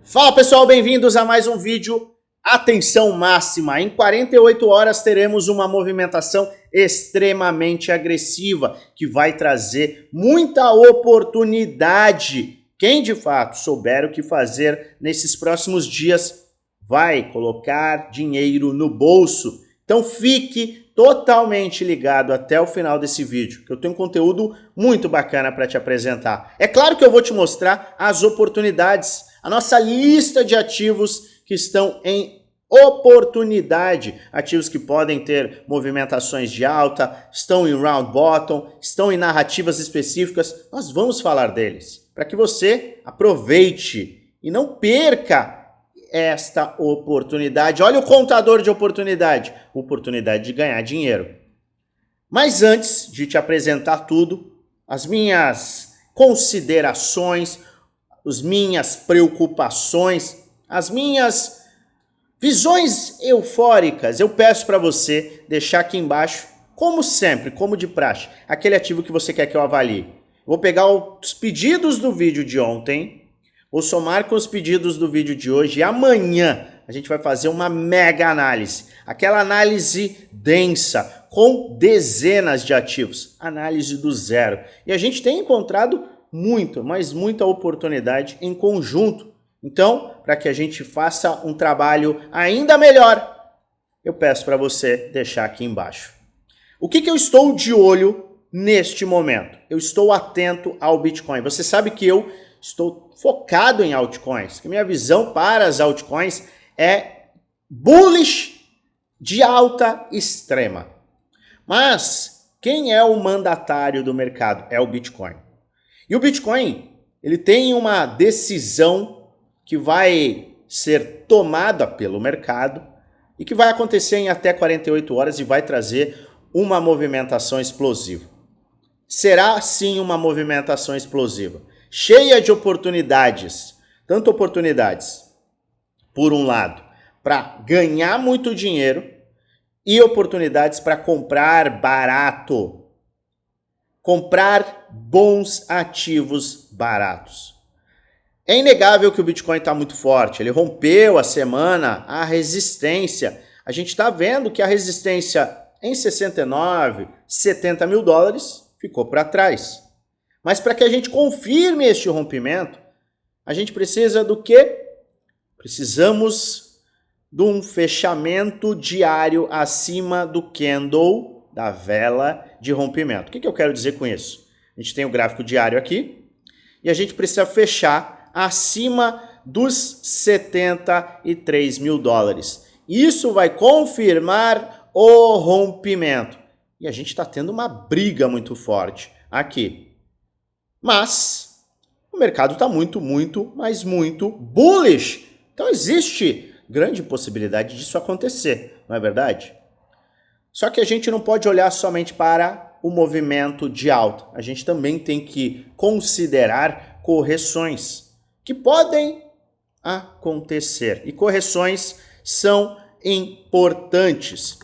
Fala pessoal, bem-vindos a mais um vídeo. Atenção máxima, em 48 horas teremos uma movimentação extremamente agressiva que vai trazer muita oportunidade. Quem de fato souber o que fazer nesses próximos dias vai colocar dinheiro no bolso. Então fique totalmente ligado até o final desse vídeo, que eu tenho um conteúdo muito bacana para te apresentar. É claro que eu vou te mostrar as oportunidades, a nossa lista de ativos que estão em oportunidade, ativos que podem ter movimentações de alta, estão em round bottom, estão em narrativas específicas. Nós vamos falar deles, para que você aproveite e não perca esta oportunidade. Olha o contador de oportunidade, oportunidade de ganhar dinheiro. Mas antes de te apresentar tudo, as minhas considerações, as minhas preocupações, as minhas visões eufóricas, eu peço para você deixar aqui embaixo, como sempre, como de praxe, aquele ativo que você quer que eu avalie. Vou pegar os pedidos do vídeo de ontem, vou somar com os pedidos do vídeo de hoje e amanhã a gente vai fazer uma mega análise. Aquela análise densa, com dezenas de ativos. Análise do zero. E a gente tem encontrado muita oportunidade em conjunto. Então, para que a gente faça um trabalho ainda melhor, eu peço para você deixar aqui embaixo. O que eu estou de olho neste momento? Eu estou atento ao Bitcoin. Você sabe que eu estou focado em altcoins, que minha visão para as altcoins é bullish de alta extrema. Mas quem é o mandatário do mercado? É o Bitcoin. E o Bitcoin, ele tem uma decisão que vai ser tomada pelo mercado e que vai acontecer em até 48 horas e vai trazer uma movimentação explosiva. Será sim uma movimentação explosiva, cheia de oportunidades, tanto oportunidades, por um lado, para ganhar muito dinheiro e oportunidades para comprar barato, comprar bons ativos baratos. É inegável que o Bitcoin está muito forte, ele rompeu a semana a resistência. A gente está vendo que a resistência em 69, 70 mil dólares ficou para trás. Mas para que a gente confirme este rompimento, a gente precisa do quê? Precisamos de um fechamento diário acima do candle da vela de rompimento. O que eu quero dizer com isso? A gente tem o gráfico diário aqui e a gente precisa fechar acima dos 73 mil dólares. Isso vai confirmar o rompimento. E a gente está tendo uma briga muito forte aqui. Mas o mercado está muito bullish. Então existe grande possibilidade disso acontecer, não é verdade? Só que a gente não pode olhar somente para o movimento de alta. A gente também tem que considerar correções que podem acontecer. E correções são importantes.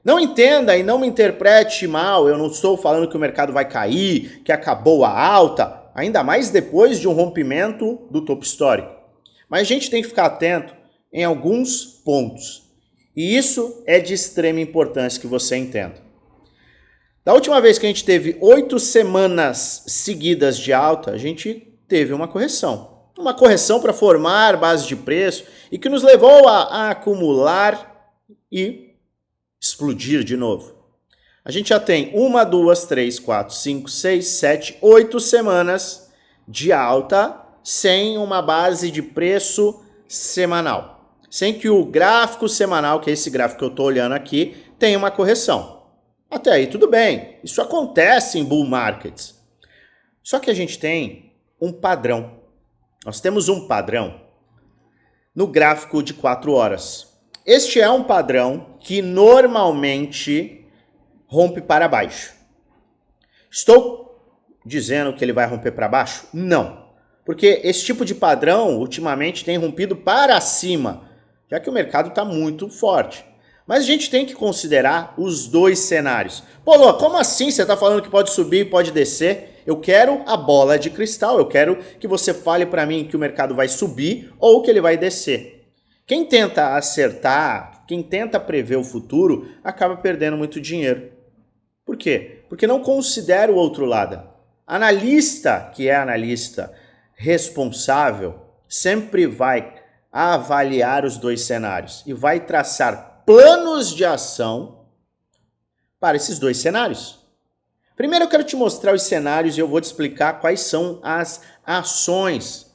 Não entenda e não me interprete mal, eu não estou falando que o mercado vai cair, que acabou a alta, ainda mais depois de um rompimento do topo histórico. Mas a gente tem que ficar atento em alguns pontos. E isso é de extrema importância que você entenda. Da última vez que a gente teve 8 semanas seguidas de alta, a gente teve uma correção. Uma correção para formar base de preço e que nos levou a acumular e explodir de novo. A gente já tem 1, 2, 3, 4, 5, 6, 7, 8 semanas de alta sem uma base de preço semanal. Sem que o gráfico semanal, que é esse gráfico que eu estou olhando aqui, tenha uma correção. Até aí tudo bem, isso acontece em bull markets. Só que a gente tem um padrão. Nós temos um padrão no gráfico de 4 horas. Este é um padrão que normalmente rompe para baixo. Estou dizendo que ele vai romper para baixo? Não. Porque esse tipo de padrão ultimamente tem rompido para cima, já que o mercado está muito forte. Mas a gente tem que considerar os dois cenários. Pô, Lô, como assim você está falando que pode subir e pode descer? Eu quero a bola de cristal, eu quero que você fale para mim que o mercado vai subir ou que ele vai descer. Quem tenta acertar, quem tenta prever o futuro, acaba perdendo muito dinheiro. Por quê? Porque não considera o outro lado. Analista, que é analista responsável, sempre vai avaliar os dois cenários e vai traçar planos de ação para esses dois cenários. Primeiro eu quero te mostrar os cenários e eu vou te explicar quais são as ações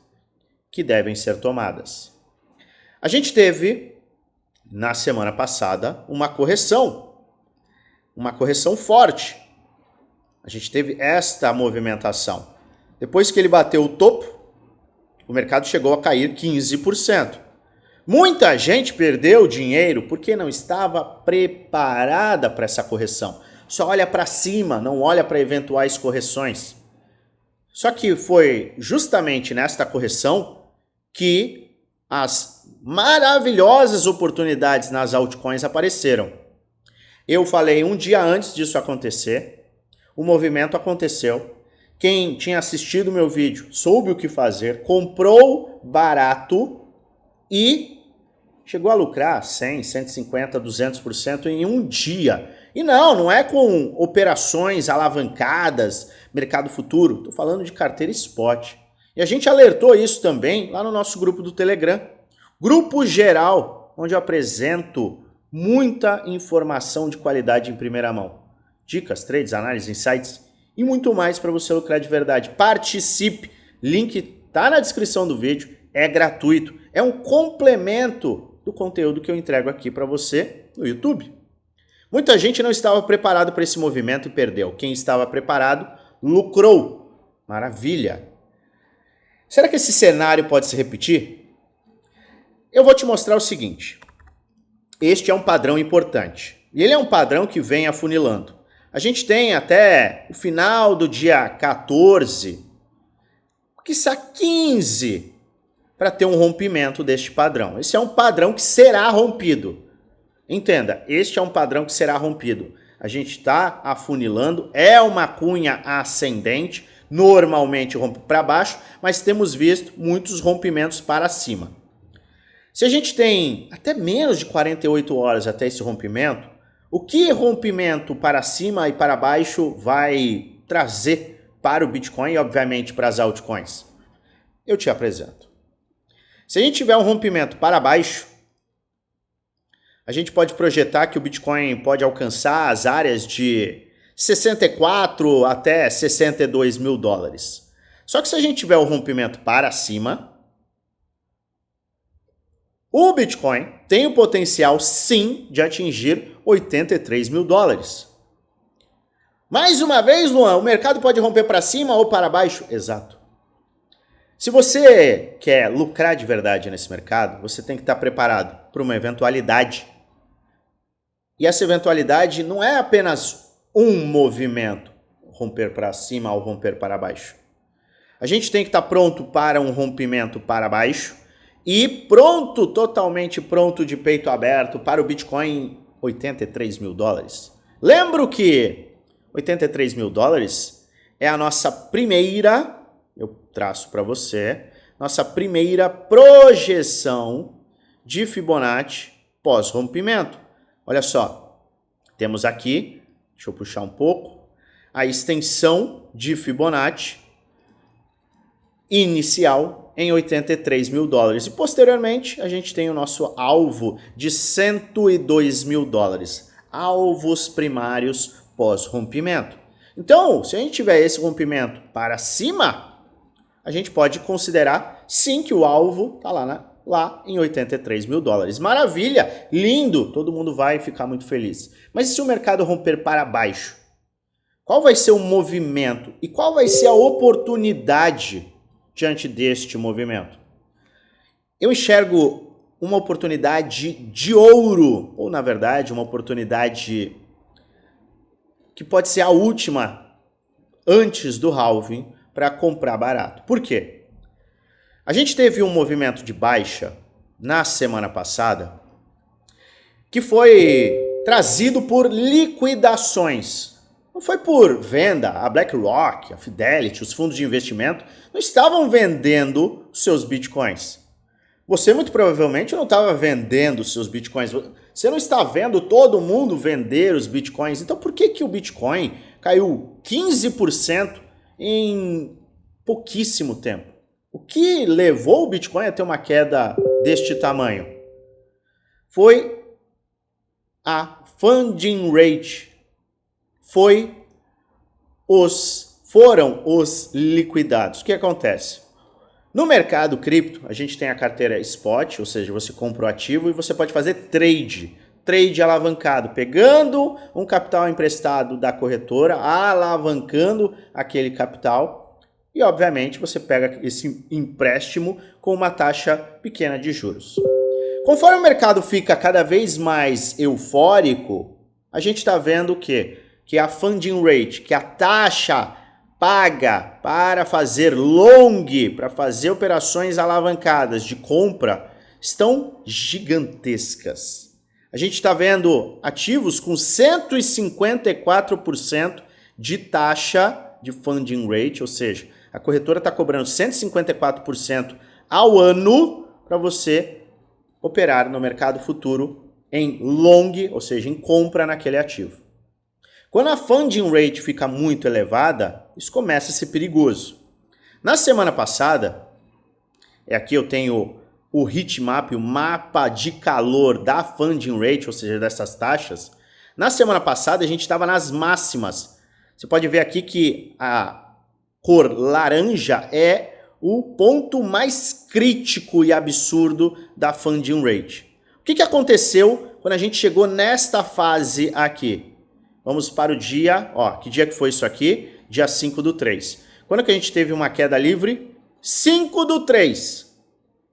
que devem ser tomadas. A gente teve, na semana passada, uma correção forte. A gente teve esta movimentação. Depois que ele bateu o topo, o mercado chegou a cair 15%. Muita gente perdeu dinheiro porque não estava preparada para essa correção. Só olha para cima, não olha para eventuais correções. Só que foi justamente nesta correção que as maravilhosas oportunidades nas altcoins apareceram. Eu falei um dia antes disso acontecer, o movimento aconteceu. Quem tinha assistido o meu vídeo soube o que fazer, comprou barato e chegou a lucrar 100, 150, 200% em um dia. E não é com operações alavancadas, mercado futuro. Estou falando de carteira spot. E a gente alertou isso também lá no nosso grupo do Telegram. Grupo geral, onde eu apresento muita informação de qualidade em primeira mão. Dicas, trades, análises, insights e muito mais para você lucrar de verdade. Participe! Link está na descrição do vídeo, é gratuito. É um complemento do conteúdo que eu entrego aqui para você no YouTube. Muita gente não estava preparado para esse movimento e perdeu. Quem estava preparado, lucrou. Maravilha! Será que esse cenário pode se repetir? Eu vou te mostrar o seguinte. Este é um padrão importante. E ele é um padrão que vem afunilando. A gente tem até o final do dia 14, quiçá 15, para ter um rompimento deste padrão. Esse é um padrão que será rompido. Entenda, este é um padrão que será rompido. A gente está afunilando, é uma cunha ascendente, normalmente rompe para baixo, mas temos visto muitos rompimentos para cima. Se a gente tem até menos de 48 horas até esse rompimento, o que rompimento para cima e para baixo vai trazer para o Bitcoin e, obviamente, para as altcoins? Eu te apresento. Se a gente tiver um rompimento para baixo, a gente pode projetar que o Bitcoin pode alcançar as áreas de 64 até 62 mil dólares. Só que se a gente tiver o rompimento para cima, o Bitcoin tem o potencial, sim, de atingir 83 mil dólares. Mais uma vez, Luan, o mercado pode romper para cima ou para baixo? Exato. Se você quer lucrar de verdade nesse mercado, você tem que estar preparado para uma eventualidade. E essa eventualidade não é apenas um movimento, romper para cima ou romper para baixo. A gente tem que estar pronto para um rompimento para baixo e pronto, totalmente pronto, de peito aberto para o Bitcoin 83 mil dólares. Lembro que 83 mil dólares é a nossa primeira, eu traço para você, nossa primeira projeção de Fibonacci pós-rompimento. Olha só, temos aqui, deixa eu puxar um pouco, a extensão de Fibonacci inicial em 83 mil dólares. E posteriormente a gente tem o nosso alvo de 102 mil dólares. Alvos primários pós-rompimento. Então, se a gente tiver esse rompimento para cima, a gente pode considerar sim que o alvo está lá em 83 mil dólares. Maravilha, lindo, todo mundo vai ficar muito feliz. Mas e se o mercado romper para baixo? Qual vai ser o movimento e qual vai ser a oportunidade diante deste movimento? Eu enxergo uma oportunidade de ouro, ou na verdade uma oportunidade que pode ser a última antes do halving para comprar barato. Por quê? A gente teve um movimento de baixa na semana passada que foi trazido por liquidações. não foi por venda. A BlackRock, a Fidelity, os fundos de investimento não estavam vendendo seus bitcoins. Você muito provavelmente não estava vendendo seus bitcoins. Você não está vendo todo mundo vender os bitcoins. Então por que o Bitcoin caiu 15% em pouquíssimo tempo? O que levou o Bitcoin a ter uma queda deste tamanho? Foi a funding rate. Foram os liquidados. O que acontece? No mercado cripto, a gente tem a carteira spot, ou seja, você compra o ativo e você pode fazer trade alavancado, pegando um capital emprestado da corretora, alavancando aquele capital e, obviamente, você pega esse empréstimo com uma taxa pequena de juros. Conforme o mercado fica cada vez mais eufórico, a gente está vendo o quê? Que a funding rate, que a taxa paga para fazer long, para fazer operações alavancadas de compra, estão gigantescas. A gente está vendo ativos com 154% de taxa de funding rate, ou seja, a corretora está cobrando 154% ao ano para você operar no mercado futuro em long, ou seja, em compra naquele ativo. Quando a funding rate fica muito elevada, isso começa a ser perigoso. Na semana passada, aqui eu tenho o heatmap, o mapa de calor da funding rate, ou seja, dessas taxas. Na semana passada a gente estava nas máximas. Você pode ver aqui que a cor laranja é o ponto mais crítico e absurdo da funding rate. O que aconteceu quando a gente chegou nesta fase aqui? Vamos para o dia, que dia que foi isso aqui? Dia 5/3. Quando que a gente teve uma queda livre? 5/3.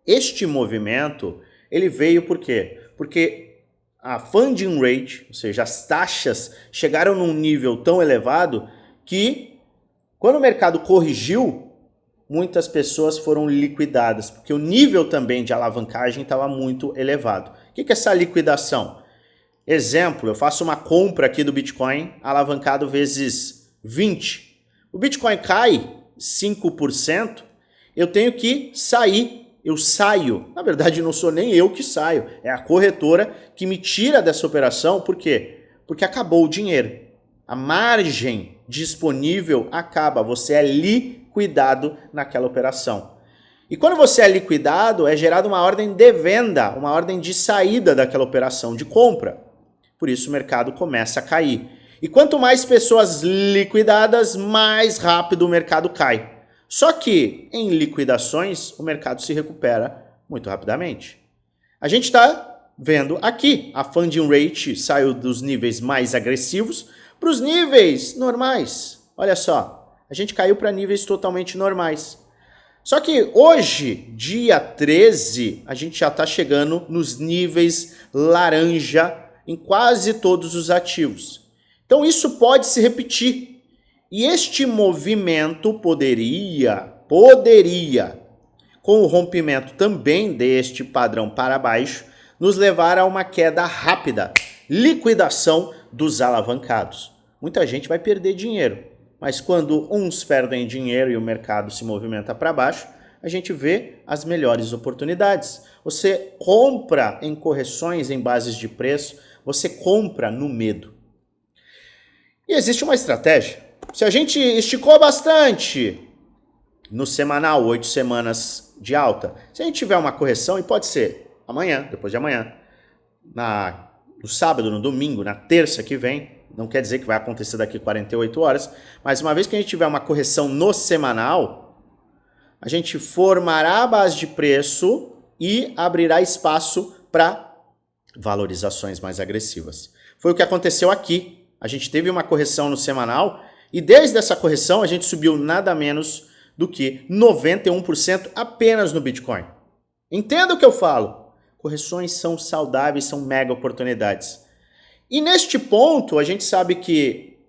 Este movimento, ele veio por quê? Porque a funding rate, ou seja, as taxas chegaram num nível tão elevado que quando o mercado corrigiu, muitas pessoas foram liquidadas, porque o nível também de alavancagem estava muito elevado. O que é essa liquidação? Exemplo, eu faço uma compra aqui do Bitcoin alavancado vezes 20. O Bitcoin cai 5%, eu tenho que sair, eu saio. Na verdade, não sou nem eu que saio, é a corretora que me tira dessa operação. Por quê? Porque acabou o dinheiro. A margem disponível acaba, você é liquidado naquela operação. E quando você é liquidado, é gerada uma ordem de venda, uma ordem de saída daquela operação de compra. Por isso o mercado começa a cair. E quanto mais pessoas liquidadas, mais rápido o mercado cai. Só que em liquidações o mercado se recupera muito rapidamente. A gente está vendo aqui, a funding rate saiu dos níveis mais agressivos para os níveis normais. Olha só, a gente caiu para níveis totalmente normais. Só que hoje, dia 13, a gente já está chegando nos níveis laranja em quase todos os ativos. Então isso pode se repetir. E este movimento poderia, com o rompimento também deste padrão para baixo, nos levar a uma queda rápida, liquidação dos alavancados. Muita gente vai perder dinheiro, mas quando uns perdem dinheiro e o mercado se movimenta para baixo, a gente vê as melhores oportunidades. Você compra em correções em bases de preço, você compra no medo. E existe uma estratégia. Se a gente esticou bastante no semanal, 8 semanas de alta, se a gente tiver uma correção, e pode ser amanhã, depois de amanhã, no sábado, no domingo, na terça que vem, não quer dizer que vai acontecer daqui 48 horas, mas uma vez que a gente tiver uma correção no semanal, a gente formará a base de preço e abrirá espaço para valorizações mais agressivas. Foi o que aconteceu aqui. A gente teve uma correção no semanal e desde essa correção a gente subiu nada menos do que 91% apenas no Bitcoin. Entenda o que eu falo. Correções são saudáveis, são mega oportunidades. E neste ponto a gente sabe que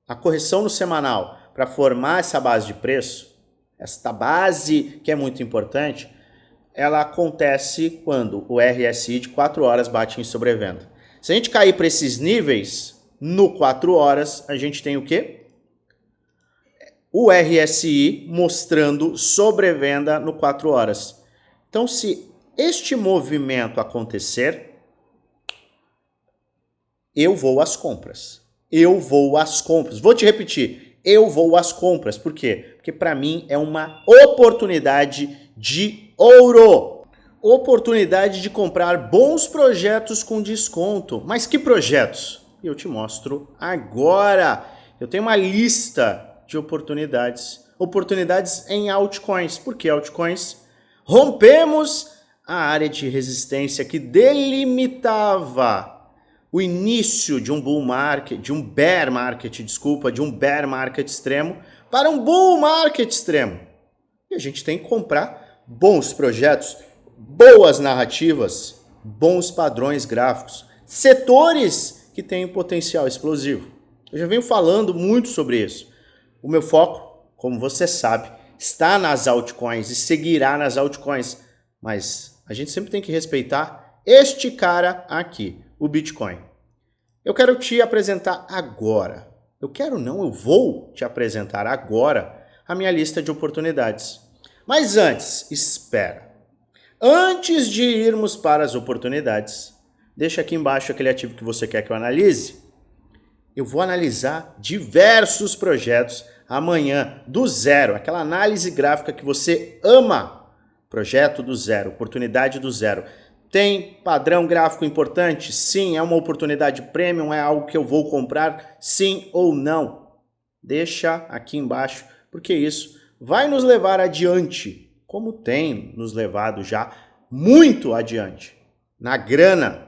a correção no semanal para formar essa base de preço, esta base que é muito importante, ela acontece quando o RSI de 4 horas bate em sobrevenda. Se a gente cair para esses níveis, no 4 horas, a gente tem o quê? O RSI mostrando sobrevenda no 4 horas. Então, se este movimento acontecer, eu vou às compras. Eu vou às compras. Vou te repetir. Eu vou às compras. Por quê? Porque para mim é uma oportunidade de ouro. Oportunidade de comprar bons projetos com desconto. Mas que projetos? Eu te mostro agora. Eu tenho uma lista de oportunidades. Oportunidades em altcoins. Por que altcoins? Rompemos a área de resistência que delimitava o início de um bull market, de um bear market extremo para um bull market extremo. E a gente tem que comprar bons projetos, boas narrativas, bons padrões gráficos, setores que têm potencial explosivo. Eu já venho falando muito sobre isso. O meu foco, como você sabe, está nas altcoins e seguirá nas altcoins, mas a gente sempre tem que respeitar este cara aqui, o Bitcoin. Eu quero te apresentar agora. Eu vou te apresentar agora a minha lista de oportunidades. Mas antes, espera. Antes de irmos para as oportunidades, deixa aqui embaixo aquele ativo que você quer que eu analise. Eu vou analisar diversos projetos amanhã, do zero, aquela análise gráfica que você ama. Projeto do zero, oportunidade do zero. Tem padrão gráfico importante? Sim. É uma oportunidade premium? É algo que eu vou comprar? Sim ou não? Deixa aqui embaixo, porque isso vai nos levar adiante, como tem nos levado já muito adiante, na grana.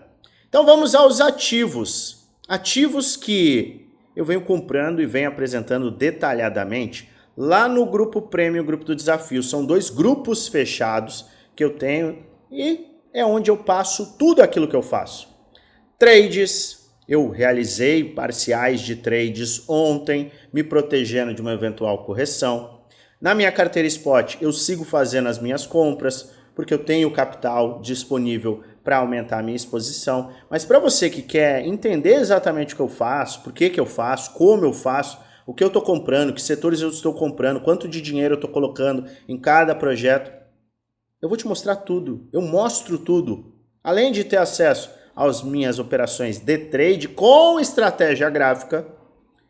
Então vamos aos ativos. Ativos que eu venho comprando e venho apresentando detalhadamente lá no grupo Premium, grupo do desafio. São 2 grupos fechados que eu tenho e é onde eu passo tudo aquilo que eu faço. Trades, eu realizei parciais de trades ontem, me protegendo de uma eventual correção. Na minha carteira spot, eu sigo fazendo as minhas compras, porque eu tenho capital disponível para aumentar a minha exposição. Mas para você que quer entender exatamente o que eu faço, por que eu faço, como eu faço, o que eu estou comprando, que setores eu estou comprando, quanto de dinheiro eu estou colocando em cada projeto, eu vou te mostrar tudo, eu mostro tudo. Além de ter acesso às minhas operações de trade com estratégia gráfica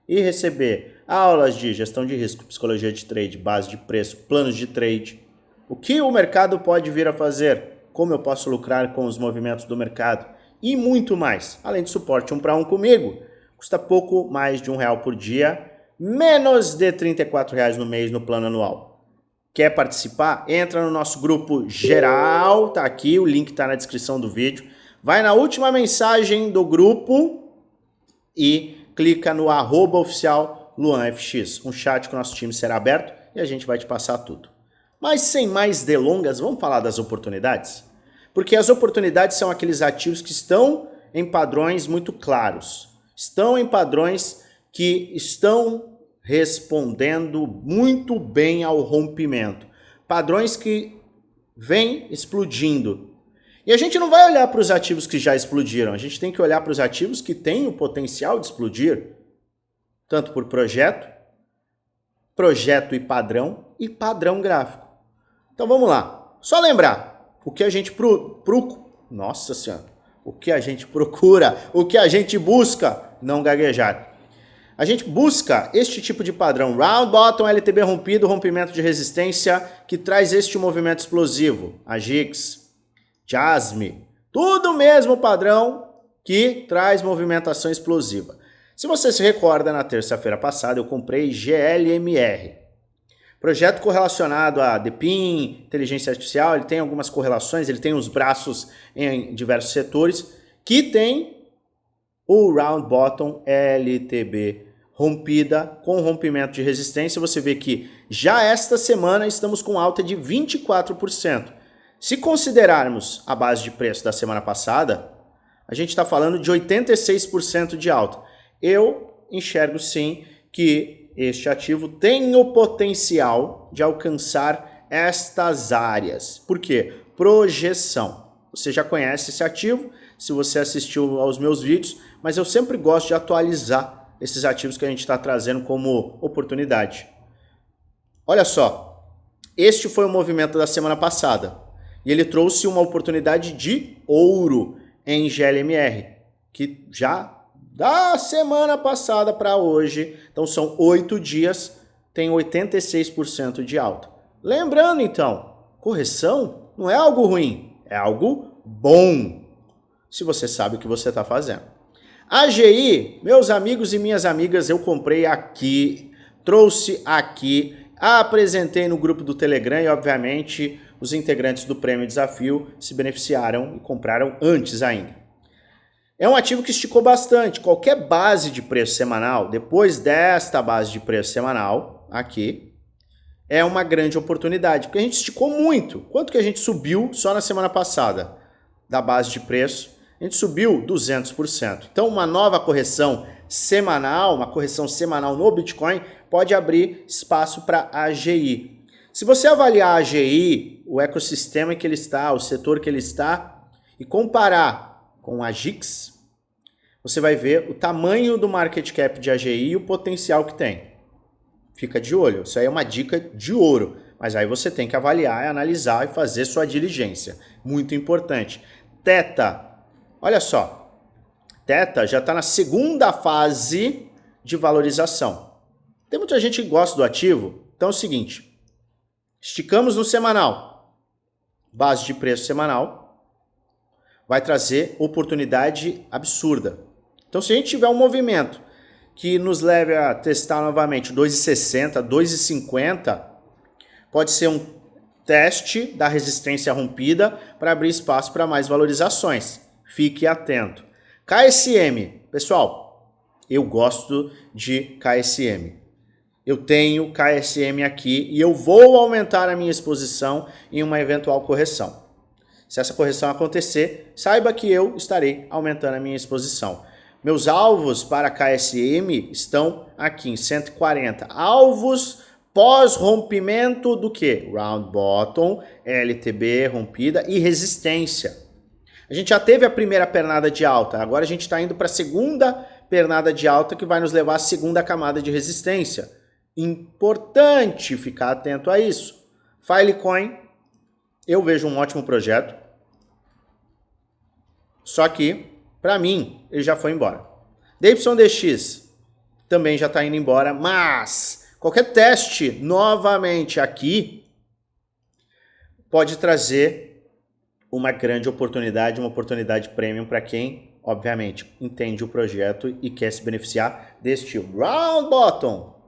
e receber aulas de gestão de risco, psicologia de trade, base de preço, planos de trade, o que o mercado pode vir a fazer, como eu posso lucrar com os movimentos do mercado e muito mais. Além de suporte 1 para 1 comigo, custa pouco mais de R$1 por dia, menos de R$34 no mês no plano anual. Quer participar? Entra no nosso grupo geral, tá aqui, o link tá na descrição do vídeo. Vai na última mensagem do grupo e clica no @oficial LuanFX. Um chat com o nosso time será aberto e a gente vai te passar tudo. Mas sem mais delongas, vamos falar das oportunidades? Porque as oportunidades são aqueles ativos que estão em padrões muito claros. Estão em padrões que estão respondendo muito bem ao rompimento. Padrões que vêm explodindo. E a gente não vai olhar para os ativos que já explodiram, a gente tem que olhar para os ativos que têm o potencial de explodir, tanto por projeto e padrão gráfico. Então vamos lá. Só lembrar, o que a gente Nossa Senhora, o que a gente procura, o que a gente busca, não gaguejar. A gente busca este tipo de padrão, round bottom, LTB rompido, rompimento de resistência, que traz este movimento explosivo. AGIX, JASME, tudo mesmo padrão que traz movimentação explosiva. Se você se recorda, na terça-feira passada eu comprei GLMR. Projeto correlacionado a DePIN, inteligência artificial, ele tem algumas correlações, ele tem os braços em diversos setores, que tem o round bottom LTB rompida com rompimento de resistência. Você vê que já esta semana estamos com alta de 24%. Se considerarmos a base de preço da semana passada, a gente está falando de 86% de alta. Eu enxergo sim que este ativo tem o potencial de alcançar estas áreas. Por quê? Projeção. Você já conhece esse ativo, se você assistiu aos meus vídeos, mas eu sempre gosto de atualizar esses ativos que a gente está trazendo como oportunidade. Olha só, este foi o movimento da semana passada e ele trouxe uma oportunidade de ouro em GLMR, que já da semana passada para hoje, então são 8 dias, tem 86% de alta. Lembrando então, correção não é algo ruim, é algo bom, se você sabe o que você está fazendo. AGI, meus amigos e minhas amigas, eu comprei aqui, trouxe aqui, apresentei no grupo do Telegram e obviamente os integrantes do Prêmio Desafio se beneficiaram e compraram antes ainda. É um ativo que esticou bastante. Qualquer base de preço semanal, depois desta base de preço semanal, aqui, é uma grande oportunidade, porque a gente esticou muito. Quanto que a gente subiu só na semana passada da base de preço? A gente subiu 200%. Então, uma nova correção semanal, uma correção semanal no Bitcoin, pode abrir espaço para a AGI. Se você avaliar a AGI, o ecossistema em que ele está, o setor que ele está, e comparar com a GIX, você vai ver o tamanho do market cap de AGI e o potencial que tem. Fica de olho, isso aí é uma dica de ouro, mas aí você tem que avaliar, analisar e fazer sua diligência. Muito importante. Teta, olha só, Teta já está na segunda fase de valorização. Tem muita gente que gosta do ativo, então é o seguinte, esticamos no semanal, base de preço semanal, vai trazer oportunidade absurda. Então, se a gente tiver um movimento que nos leve a testar novamente 2,60, 2,50, pode ser um teste da resistência rompida para abrir espaço para mais valorizações. Fique atento. KSM, pessoal, eu gosto de KSM. Eu tenho KSM aqui e eu vou aumentar a minha exposição em uma eventual correção. Se essa correção acontecer, saiba que eu estarei aumentando a minha exposição. Meus alvos para KSM estão aqui em 140. Alvos pós-rompimento do que? Round bottom, LTB rompida e resistência. A gente já teve a primeira pernada de alta, agora a gente está indo para a segunda pernada de alta que vai nos levar à segunda camada de resistência. Importante ficar atento a isso. Filecoin, eu vejo um ótimo projeto. Só que, para mim, ele já foi embora. DYDX também já está indo embora, mas qualquer teste novamente aqui pode trazer uma grande oportunidade, uma oportunidade premium para quem, obviamente, entende o projeto e quer se beneficiar deste round bottom.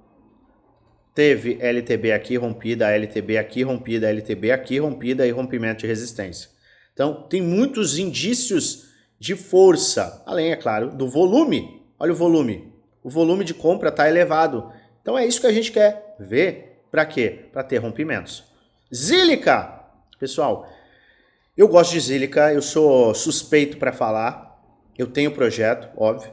Teve LTB aqui rompida, LTB aqui rompida, LTB aqui rompida e rompimento de resistência. Então, tem muitos indícios de força, além, é claro, do volume. Olha o volume. O volume de compra está elevado. Então, é isso que a gente quer ver. Para quê? Para ter rompimentos. Zilliqa. Pessoal, eu gosto de Zilliqa, eu sou suspeito para falar. Eu tenho projeto, óbvio.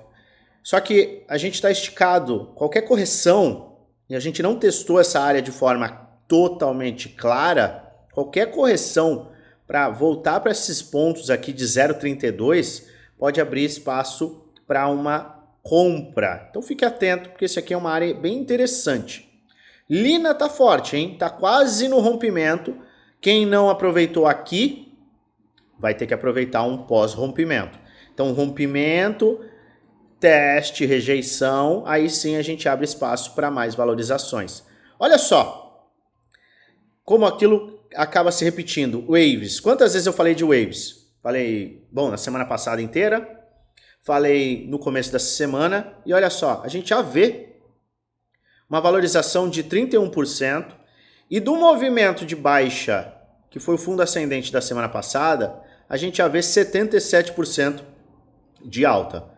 Só que a gente está esticado. Qualquer correção, e a gente não testou essa área de forma totalmente clara, qualquer correção para voltar para esses pontos aqui de 0,32, pode abrir espaço para uma compra. Então fique atento, porque isso aqui é uma área bem interessante. Lina tá forte, hein? Tá quase no rompimento. Quem não aproveitou aqui, vai ter que aproveitar um pós-rompimento. Então rompimento, teste, rejeição, aí sim a gente abre espaço para mais valorizações. Olha só, como aquilo acaba se repetindo. Waves. Quantas vezes eu falei de Waves? Falei, bom, na semana passada inteira. Falei no começo dessa semana. E olha só, a gente já vê uma valorização de 31%. E do movimento de baixa, que foi o fundo ascendente da semana passada, a gente já vê 77% de alta.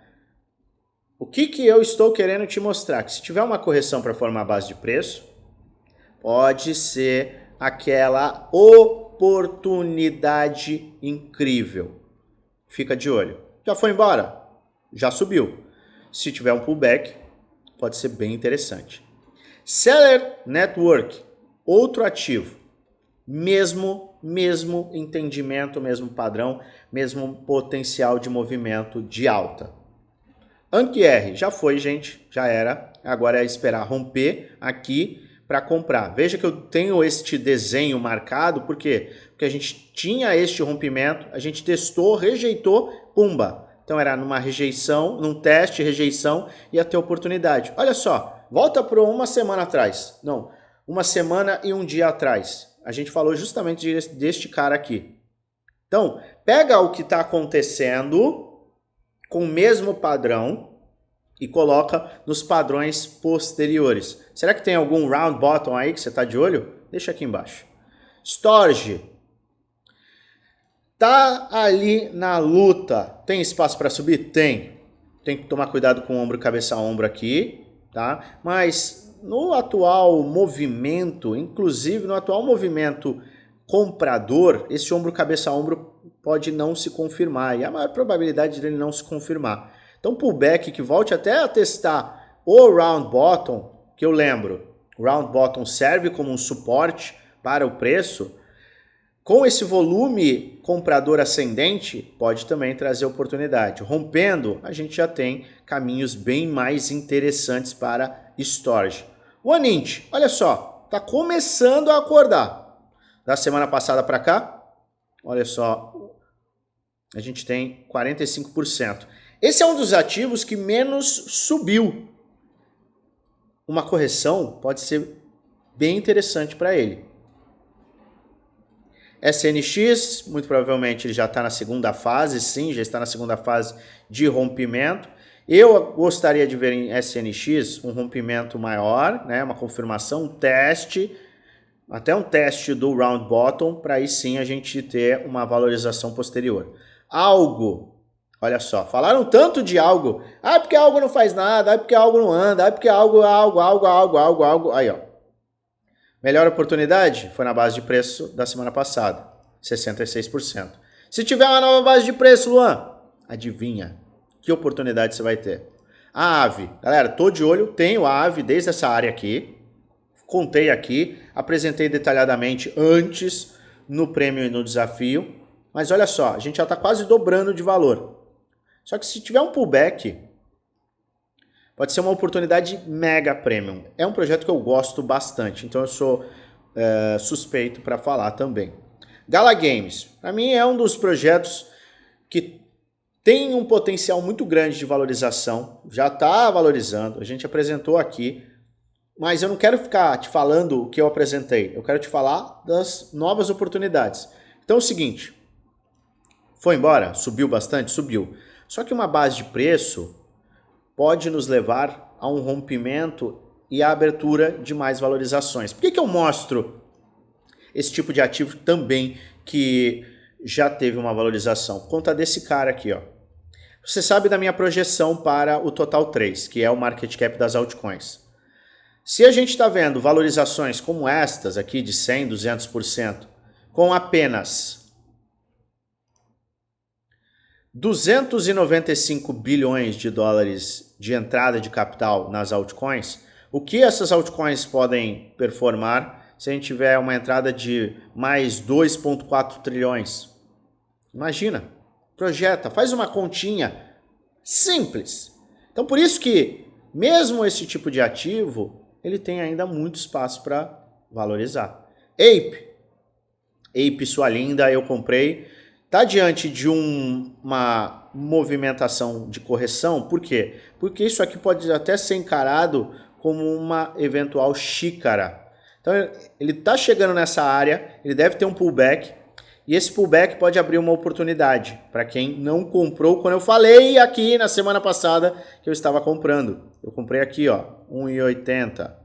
O que eu estou querendo te mostrar? Que se tiver uma correção para formar a base de preço, pode ser aquela oportunidade incrível. Fica de olho. Já foi embora? Já subiu. Se tiver um pullback, pode ser bem interessante. Seller Network, outro ativo. mesmo entendimento, mesmo padrão, mesmo potencial de movimento de alta. ANKR, já foi, gente, já era. Agora é esperar romper aqui para comprar. Veja que eu tenho este desenho marcado, por quê? Porque a gente tinha este rompimento, a gente testou, rejeitou, pumba. Então era numa rejeição, num teste, rejeição, ia ter oportunidade. Olha só, volta para uma semana atrás. Não, uma semana e um dia atrás. A gente falou justamente deste cara aqui. Então, pega o que está acontecendo com o mesmo padrão e coloca nos padrões posteriores. Será que tem algum round bottom aí que você está de olho? Deixa aqui embaixo. Storage. Tá ali na luta. Tem espaço para subir? Tem. Tem que tomar cuidado com o ombro, cabeça a ombro aqui, tá? Mas no atual movimento, inclusive no atual movimento comprador, esse ombro, cabeça a ombro pode não se confirmar. E a maior probabilidade dele não se confirmar. Então, pullback que volte até a testar o round bottom, que eu lembro, o round bottom serve como um suporte para o preço, com esse volume comprador ascendente, pode também trazer oportunidade. Rompendo, a gente já tem caminhos bem mais interessantes para storage. O Anint, olha só, está começando a acordar. Da semana passada para cá, olha só, a gente tem 45%. Esse é um dos ativos que menos subiu. Uma correção pode ser bem interessante para ele. SNX, muito provavelmente ele já está na segunda fase, sim, já está na segunda fase de rompimento. Eu gostaria de ver em SNX um rompimento maior, né, uma confirmação, um teste, até um teste do round bottom, para aí sim a gente ter uma valorização posterior. Algo, olha só, falaram tanto de algo, porque algo não faz nada, porque algo não anda, porque algo, aí ó. Melhor oportunidade foi na base de preço da semana passada, 66%. Se tiver uma nova base de preço, Luan, adivinha que oportunidade você vai ter? A AVE, galera, tô de olho, tenho a AVE desde essa área aqui, contei aqui, apresentei detalhadamente antes no prêmio e no desafio, mas olha só, a gente já está quase dobrando de valor. Só que se tiver um pullback, pode ser uma oportunidade mega premium. É um projeto que eu gosto bastante, então eu sou suspeito para falar também. Gala Games, para mim é um dos projetos que tem um potencial muito grande de valorização, já está valorizando, a gente apresentou aqui, mas eu não quero ficar te falando o que eu apresentei, eu quero te falar das novas oportunidades. Então é o seguinte, foi embora? Subiu bastante? Subiu. Só que uma base de preço pode nos levar a um rompimento e a abertura de mais valorizações. Por que eu mostro esse tipo de ativo também que já teve uma valorização? Por conta desse cara aqui, ó. Você sabe da minha projeção para o Total 3, que é o market cap das altcoins. Se a gente está vendo valorizações como estas aqui de 100%, 200%, com apenas 295 bilhões de dólares de entrada de capital nas altcoins, o que essas altcoins podem performar se a gente tiver uma entrada de mais 2,4 trilhões? Imagina, projeta, faz uma continha simples. Então por isso que mesmo esse tipo de ativo, ele tem ainda muito espaço para valorizar. Ape, sua linda, eu comprei. Está diante de uma movimentação de correção, por quê? Porque isso aqui pode até ser encarado como uma eventual xícara. Então ele está chegando nessa área, ele deve ter um pullback, e esse pullback pode abrir uma oportunidade para quem não comprou, quando eu falei aqui na semana passada que eu estava comprando. Eu comprei aqui, ó, 1,80.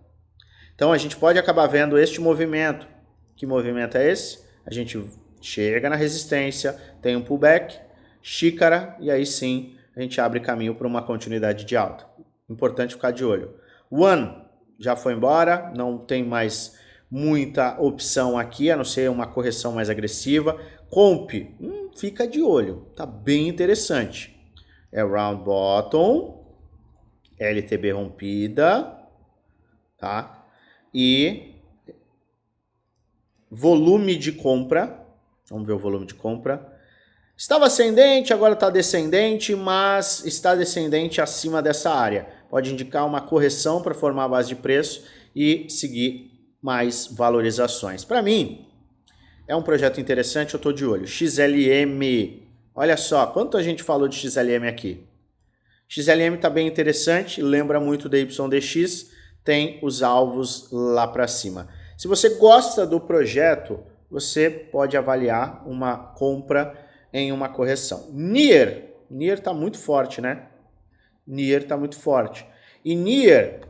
Então a gente pode acabar vendo este movimento. Que movimento é esse? A gente chega na resistência, tem um pullback, xícara, e aí sim a gente abre caminho para uma continuidade de alta. Importante ficar de olho. One já foi embora, não tem mais muita opção aqui, a não ser uma correção mais agressiva. Comp, fica de olho, tá bem interessante. É round bottom, LTB rompida, tá? E volume de compra. Vamos ver o volume de compra. Estava ascendente, agora está descendente, mas está descendente acima dessa área. Pode indicar uma correção para formar a base de preço e seguir mais valorizações. Para mim, é um projeto interessante, eu estou de olho. XLM, olha só, quanto a gente falou de XLM aqui. XLM está bem interessante, lembra muito da YDX, tem os alvos lá para cima. Se você gosta do projeto, você pode avaliar uma compra em uma correção. NIR está muito forte, né? NIR está muito forte. E NIR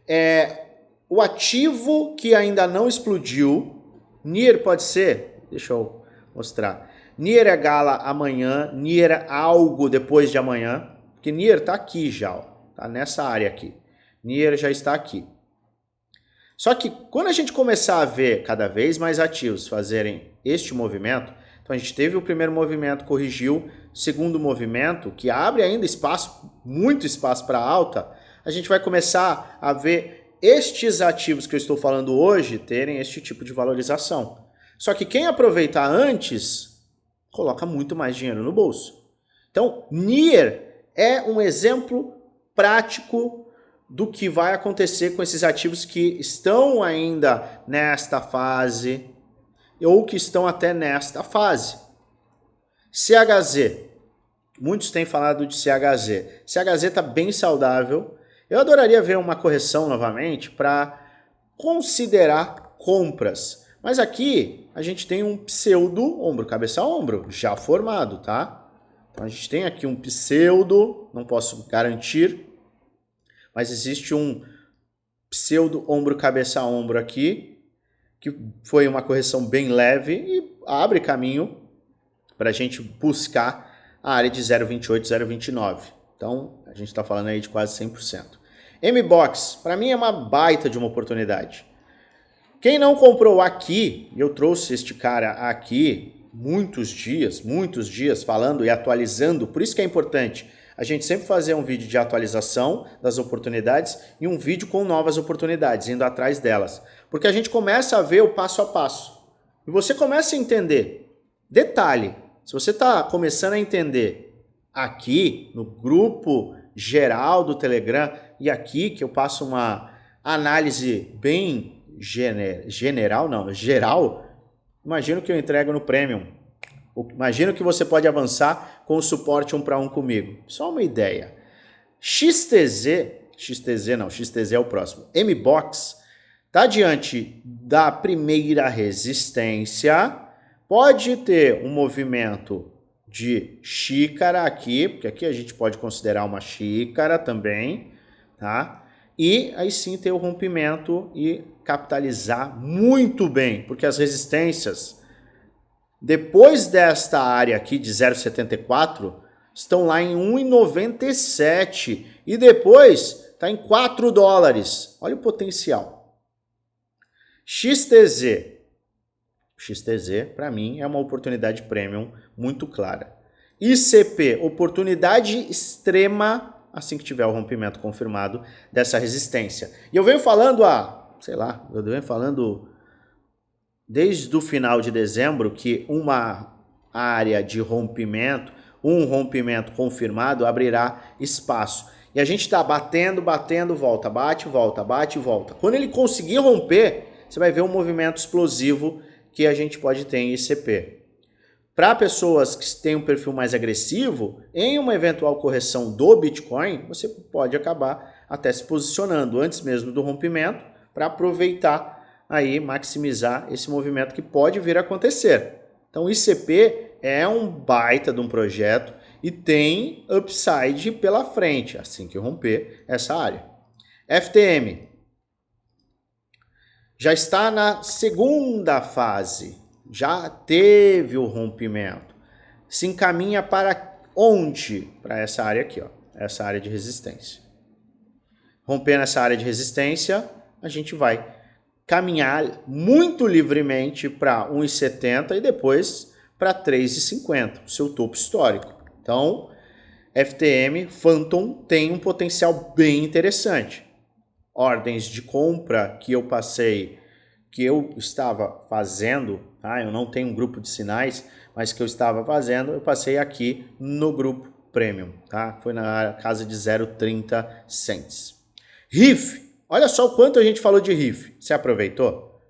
é o ativo que ainda não explodiu. NIR pode ser, deixa eu mostrar. NIR é gala amanhã, NIR é algo depois de amanhã, porque NIR está aqui já, ó, tá nessa área aqui. NIR já está aqui. Só que quando a gente começar a ver cada vez mais ativos fazerem este movimento, então a gente teve o primeiro movimento, corrigiu, segundo movimento, que abre ainda espaço, muito espaço para alta, a gente vai começar a ver estes ativos que eu estou falando hoje terem este tipo de valorização. Só que quem aproveitar antes, coloca muito mais dinheiro no bolso. Então, NIR é um exemplo prático do que vai acontecer com esses ativos que estão ainda nesta fase ou que estão até nesta fase. CHZ. Muitos têm falado de CHZ. CHZ está bem saudável. Eu adoraria ver uma correção novamente para considerar compras. Mas aqui a gente tem um pseudo ombro, cabeça ombro, já formado, tá? Então a gente tem aqui um pseudo, não posso garantir, mas existe um pseudo ombro, cabeça ombro aqui, que foi uma correção bem leve e abre caminho para a gente buscar a área de 0,28, 0,29. Então, a gente está falando aí de quase 100%. M-Box, para mim é uma baita de uma oportunidade. Quem não comprou aqui, eu trouxe este cara aqui muitos dias falando e atualizando, por isso que é importante a gente sempre fazer um vídeo de atualização das oportunidades e um vídeo com novas oportunidades, indo atrás delas. Porque a gente começa a ver o passo a passo. E você começa a entender. Detalhe, se você está começando a entender aqui no grupo geral do Telegram e aqui que eu passo uma análise bem geral, imagino que eu entrego no Premium. Imagino que você pode avançar com o suporte 1 para 1 comigo. Só uma ideia. XTZ é o próximo. M-Box está diante da primeira resistência. Pode ter um movimento de xícara aqui, porque aqui a gente pode considerar uma xícara também, tá? E aí sim ter o rompimento e capitalizar muito bem, porque as resistências depois desta área aqui de 0,74, estão lá em 1,97 e depois está em 4 dólares. Olha o potencial. XTZ, para mim, é uma oportunidade premium muito clara. ICP, oportunidade extrema assim que tiver o rompimento confirmado dessa resistência. E eu venho falando desde o final de dezembro que uma área de rompimento, um rompimento confirmado abrirá espaço. E a gente está batendo, volta, bate, volta. Quando ele conseguir romper, você vai ver um movimento explosivo que a gente pode ter em ICP. Para pessoas que têm um perfil mais agressivo, em uma eventual correção do Bitcoin, você pode acabar até se posicionando antes mesmo do rompimento para aproveitar aí maximizar esse movimento que pode vir a acontecer. Então, ICP é um baita de um projeto e tem upside pela frente, assim que romper essa área. FTM já está na segunda fase, já teve o rompimento. Se encaminha para onde? Para essa área aqui, ó, essa área de resistência. Rompendo essa área de resistência, a gente vai caminhar muito livremente para 1,70 e depois para 3,50, o seu topo histórico. Então, FTM, Phantom tem um potencial bem interessante. Ordens de compra que eu passei que eu estava fazendo, tá? Eu não tenho um grupo de sinais, mas que eu estava fazendo, eu passei aqui no grupo Premium, tá? Foi na casa de 0,30 cents. RIF, olha só o quanto a gente falou de RIF. Você aproveitou?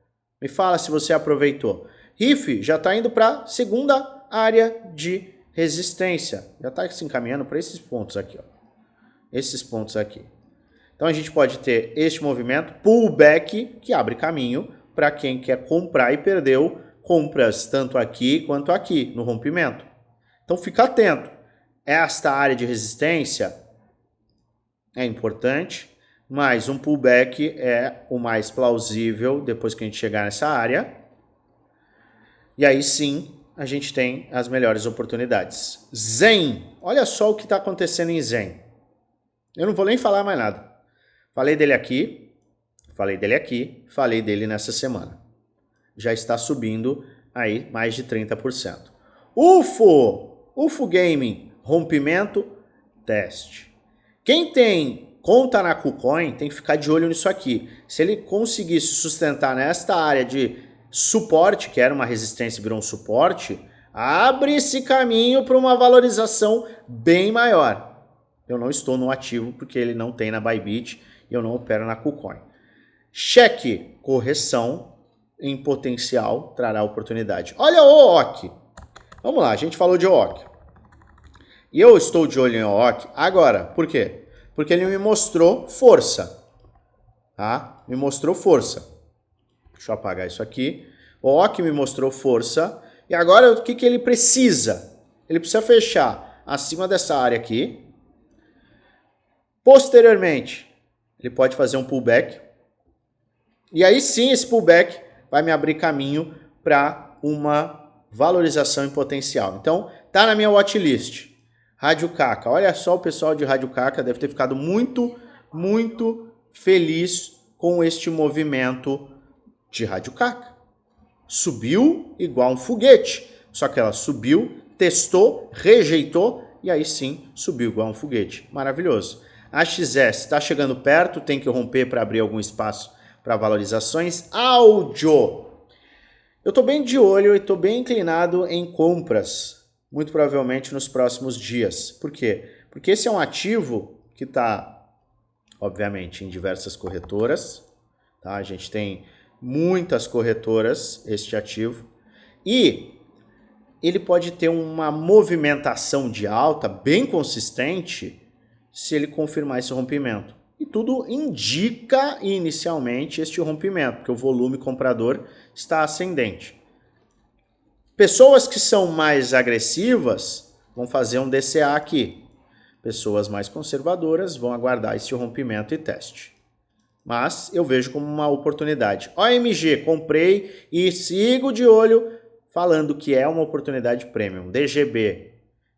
Me fala se você aproveitou. RIF já está indo para a segunda área de resistência. Já está se encaminhando para esses pontos aqui, ó. Esses pontos aqui. Então a gente pode ter este movimento, pullback, que abre caminho para quem quer comprar e perdeu compras tanto aqui quanto aqui, no rompimento. Então fica atento. Esta área de resistência é importante, mas um pullback é o mais plausível depois que a gente chegar nessa área. E aí sim a gente tem as melhores oportunidades. Zen, olha só o que está acontecendo em Zen. Eu não vou nem falar mais nada. Falei dele aqui, falei dele nessa semana. Já está subindo aí mais de 30%. UFO Gaming, rompimento, teste. Quem tem conta na KuCoin tem que ficar de olho nisso aqui. Se ele conseguir se sustentar nesta área de suporte, que era uma resistência e virou um suporte, abre esse caminho para uma valorização bem maior. Eu não estou no ativo porque ele não tem na Bybit e eu não opero na KuCoin. Cheque, correção em potencial trará oportunidade. Olha o OOC. Vamos lá, a gente falou de OOC. E eu estou de olho em OOC agora. Por quê? Porque ele me mostrou força. Tá? Me mostrou força. Deixa eu apagar isso aqui. O OOC me mostrou força. E agora o que ele precisa? Ele precisa fechar acima dessa área aqui. Posteriormente, ele pode fazer um pullback. E aí sim, esse pullback vai me abrir caminho para uma valorização em potencial. Então, tá na minha watchlist. Rádio Caca. Olha só, o pessoal de Rádio Caca deve ter ficado muito, muito feliz com este movimento de Rádio Caca. Subiu igual um foguete. Só que ela subiu, testou, rejeitou e aí sim subiu igual um foguete. Maravilhoso. A XS está chegando perto, tem que romper para abrir algum espaço para valorizações. Áudio. Eu estou bem de olho e estou bem inclinado em compras, muito provavelmente nos próximos dias. Por quê? Porque esse é um ativo que está, obviamente, em diversas corretoras. Tá? A gente tem muitas corretoras, este ativo. E ele pode ter uma movimentação de alta bem consistente se ele confirmar esse rompimento. E tudo indica inicialmente este rompimento, porque o volume comprador está ascendente. Pessoas que são mais agressivas vão fazer um DCA aqui. Pessoas mais conservadoras vão aguardar esse rompimento e teste. Mas eu vejo como uma oportunidade. OMG, comprei e sigo de olho falando que é uma oportunidade premium. DGB,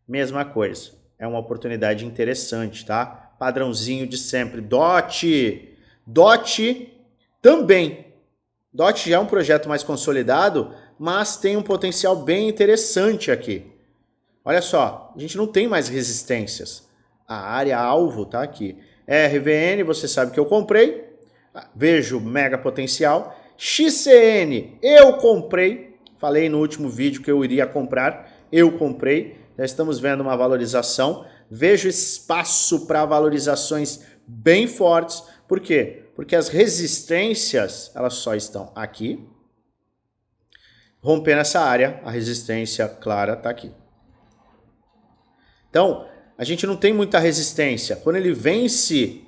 mesma coisa. É uma oportunidade interessante, tá? Padrãozinho de sempre. DOT também. DOT já é um projeto mais consolidado, mas tem um potencial bem interessante aqui. Olha só, a gente não tem mais resistências. A área alvo tá aqui. RVN, você sabe que eu comprei. Vejo mega potencial. XCN, eu comprei. Falei no último vídeo que eu iria comprar. Eu comprei. Já estamos vendo uma valorização. Vejo espaço para valorizações bem fortes. Por quê? Porque as resistências, elas só estão aqui. Rompendo essa área, a resistência clara está aqui. Então, a gente não tem muita resistência. Quando ele vence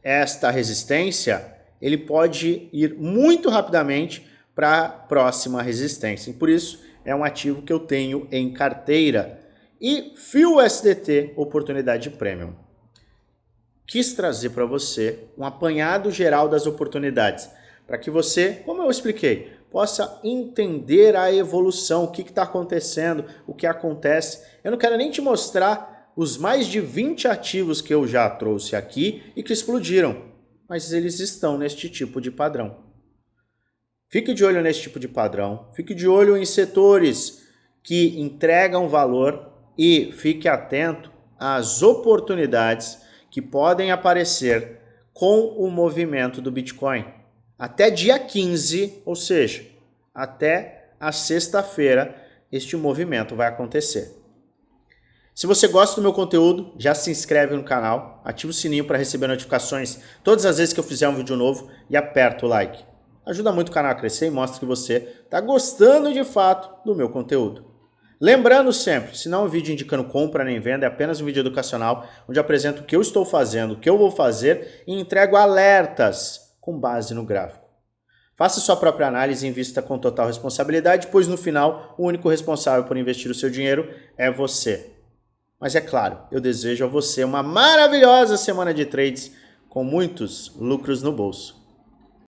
esta resistência, ele pode ir muito rapidamente para a próxima resistência. E por isso, é um ativo que eu tenho em carteira. E FIUSDT, oportunidade premium. Quis trazer para você um apanhado geral das oportunidades, para que você, como eu expliquei, possa entender a evolução, o que está acontecendo, o que acontece. Eu não quero nem te mostrar os mais de 20 ativos que eu já trouxe aqui e que explodiram, mas eles estão neste tipo de padrão. Fique de olho nesse tipo de padrão, fique de olho em setores que entregam valor e fique atento às oportunidades que podem aparecer com o movimento do Bitcoin. até dia 15, ou seja, até a sexta-feira, este movimento vai acontecer. Se você gosta do meu conteúdo, já se inscreve no canal, ativa o sininho para receber notificações todas as vezes que eu fizer um vídeo novo e aperta o like. Ajuda muito o canal a crescer e mostra que você está gostando de fato do meu conteúdo. Lembrando sempre, se não é um vídeo indicando compra nem venda, é apenas um vídeo educacional, onde apresento o que eu estou fazendo, o que eu vou fazer e entrego alertas com base no gráfico. Faça sua própria análise e invista com total responsabilidade, pois no final, o único responsável por investir o seu dinheiro é você. Mas é claro, eu desejo a você uma maravilhosa semana de trades com muitos lucros no bolso.